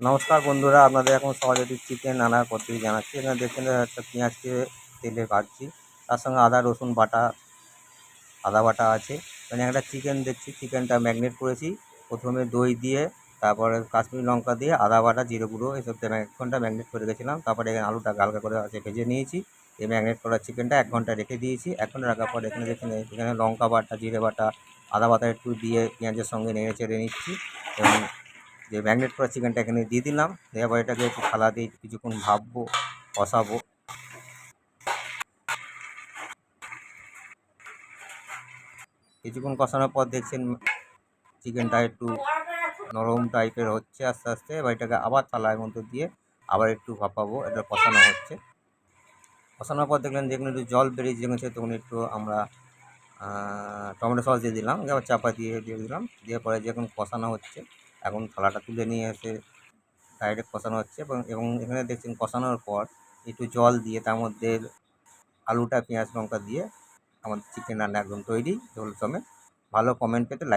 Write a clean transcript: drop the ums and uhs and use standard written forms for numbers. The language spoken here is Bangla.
নমস্কার বন্ধুরা, আপনাদের এখন সহজে চিকেন রান্নার পদ্ধতি জানাচ্ছি। এখানে দেখছেন একটা পেঁয়াজকে তেলে ভাজছি, তার সঙ্গে আদা রসুন বাটা, আদা বাটা আছে। মানে একটা চিকেন দেখছি, চিকেনটা ম্যারিনেট করেছি প্রথমে দই দিয়ে, তারপরে কাশ্মীরি লঙ্কা দিয়ে, আদা বাটা, জিরে গুঁড়ো এসব দিয়ে 1 ঘন্টা ম্যারিনেট করে রেখেছিলাম। তারপরে এখানে আলুটা হালকা করে আছে ভেজে নিয়েছি। এই ম্যারিনেট করা চিকেনটা 1 ঘন্টা রেখে দিয়েছি। 1 ঘন্টা রাখার পর এখানে দেখছেন এখানে লঙ্কা বাটা, জিরে বাটা, আদা বাটা একটু দিয়ে পেঁয়াজের সঙ্গে নেড়ে চেড়ে নিচ্ছি এবং যে ম্যারিনেট করা চিকেনটা এখানে দিয়ে দিলাম। দেওয়ার পর এটাকে একটু থালা দিয়ে কিছুক্ষণ ভাপবো, কষাবো। কিছুক্ষণ কষানোর পর দেখছেন চিকেনটা একটু নরম টাইপের হচ্ছে আস্তে আস্তে। এবার এটাকে আবার থালার মধ্যে দিয়ে আবার একটু ভাপাবো, এটা কষানো হচ্ছে। কষানোর পর দেখলেন যেগুলো একটু জল বেরিয়ে গেছে, তখন একটু আমরা টমেটো সস দিয়ে দিলাম, এবার চাপা দিয়ে দিলাম। দিয়ে পরে যখন কষানো হচ্ছে, এখন থালাটা তুলে নিয়ে এসে ডাইরেক্ট কষানো হচ্ছে এবং এখানে দেখছেন কষানোর পর একটু জল দিয়ে তার মধ্যে আলুটা পেঁয়াজ লঙ্কা দিয়ে আমাদের চিকেন রান্না একদম তৈরি। ঝোল সমেত। ভালো কমেন্ট পেতে লাইক